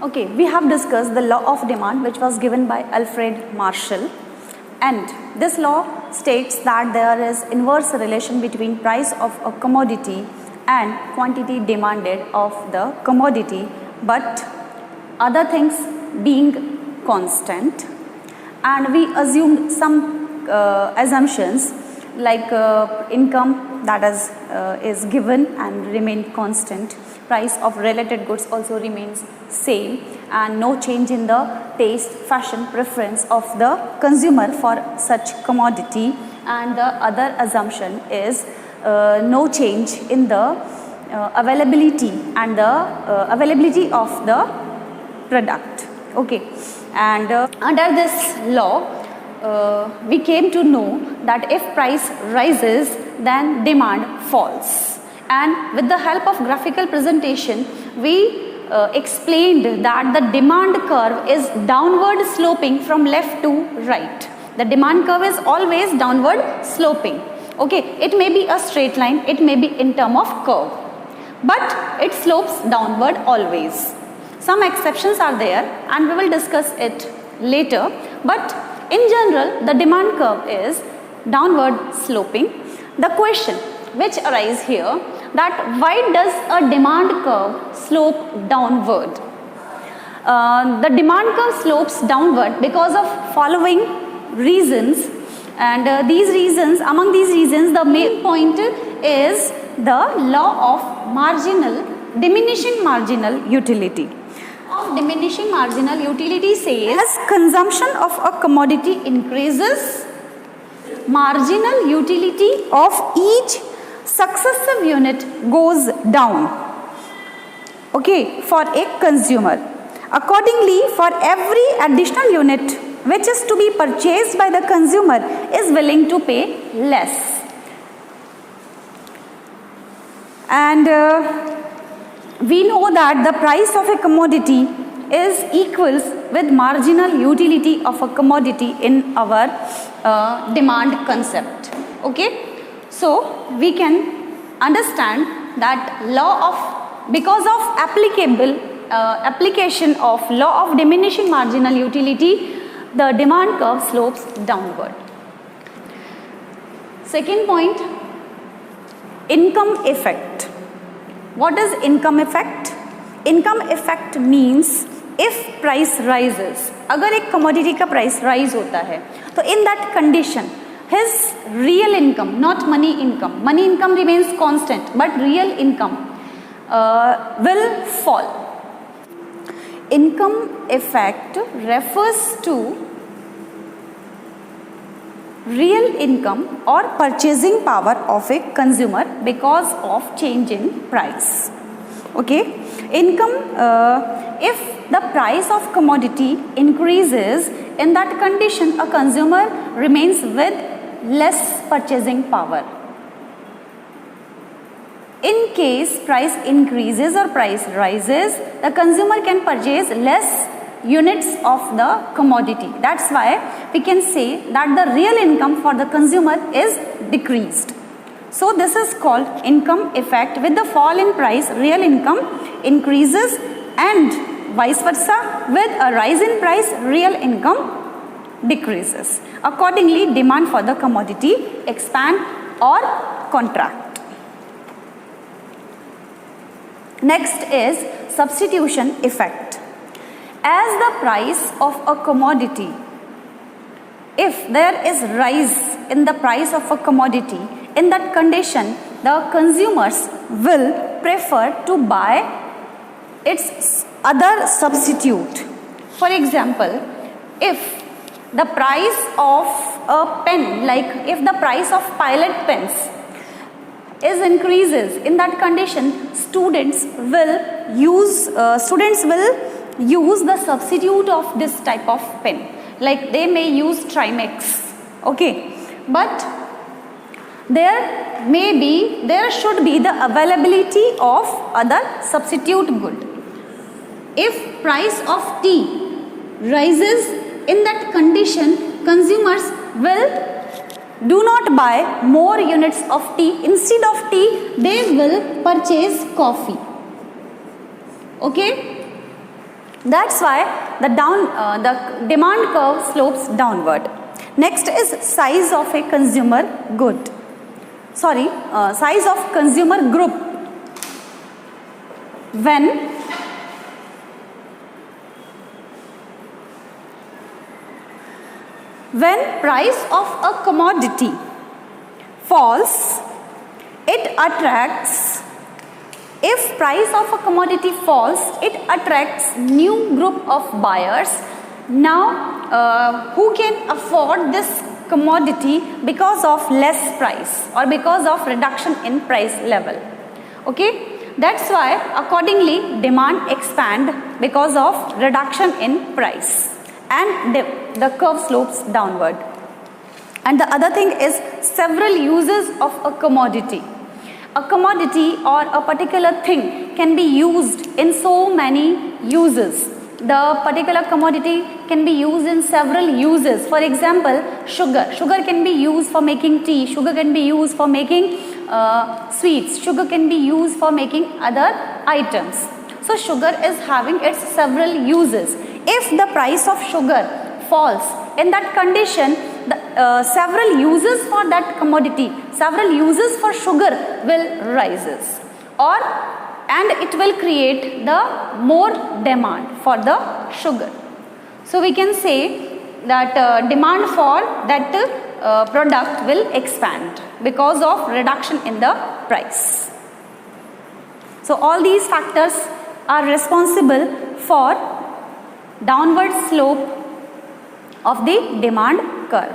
Okay, we have discussed the law of demand, which was given by Alfred Marshall, and this law states that there is inverse relation between price of a commodity and quantity demanded of the commodity, but other things being constant, and we assumed some assumptions like income that is given and remain constant, price of related goods also remains same, and no change in the taste, fashion, preference of the consumer for such commodity, and the other assumption is no change in the availability and the availability of the product. Okay, and under this law we came to know that if price rises, then demand falls, and with the help of graphical presentation we explained that the demand curve is downward sloping from left to right. The demand curve is always downward sloping. Okay, it may be a straight line, it may be in term of curve, but it slopes downward always. Some exceptions are there and we will discuss it later, but in general the demand curve is downward sloping. The question which arises here, that why does a demand curve slope downward? The demand curve slopes downward because of following reasons, and these reasons, among these reasons, the main point is the law of diminishing marginal utility. Diminishing marginal utility says, as consumption of a commodity increases, marginal utility of each successive unit goes down, okay, for a consumer. Accordingly, for every additional unit which is to be purchased by the consumer is willing to pay less. And we know that the price of a commodity is equals with marginal utility of a commodity in our demand concept. Okay, so we can understand that because of application of law of diminishing marginal utility, the demand curve slopes downward. Second point, income effect. What is income effect? Income effect means if price rises, अगर एक commodity का price rise होता है, तो in that condition his real income, not money income remains constant, but real income will fall. Income effect refers to real income or purchasing power of a consumer because of change in price. Okay, income, if the price of commodity increases, in that condition a consumer remains with less purchasing power. In case price increases or price rises, the consumer can purchase less units of the commodity. That's why we can say that the real income for the consumer is decreased. So this is called income effect. With the fall in price, real income increases, and vice versa, with a rise in price, real income decreases. Accordingly, demand for the commodity expand or contract. Next is substitution effect. As the price of a commodity, if there is rise in the price of a commodity, in that condition the consumers will prefer to buy its other substitute. For example, if the price of a pen, like if the price of pilot pens is increases, in that condition students will use the substitute of this type of pen, like they may use Trimex. Okay, but there should be the availability of other substitute good. If price of tea rises, in that condition consumers will do not buy more units of tea. Instead of tea, they will purchase coffee. Okay, That's why the demand curve slopes downward. Next is size of a consumer good. Size of consumer group. When price of a commodity falls, it attracts. If price of a commodity falls, it attracts new group of buyers. Now, who can afford this commodity because of less price or because of reduction in price level? Okay, that's why accordingly demand expand because of reduction in price, and the curve slopes downward. And the other thing is several uses of a commodity. A commodity or a particular thing can be used in so many uses. The particular commodity can be used in several uses. For example, sugar. Sugar can be used for making tea. Sugar can be used for making sweets. Sugar can be used for making other items. So sugar is having its several uses. If the price of sugar falls, in that condition, the several uses for that commodity, several uses for sugar will rises, and it will create the more demand for the sugar. So we can say that demand for that product will expand because of reduction in the price. So all these factors are responsible for downward slope of the demand curve.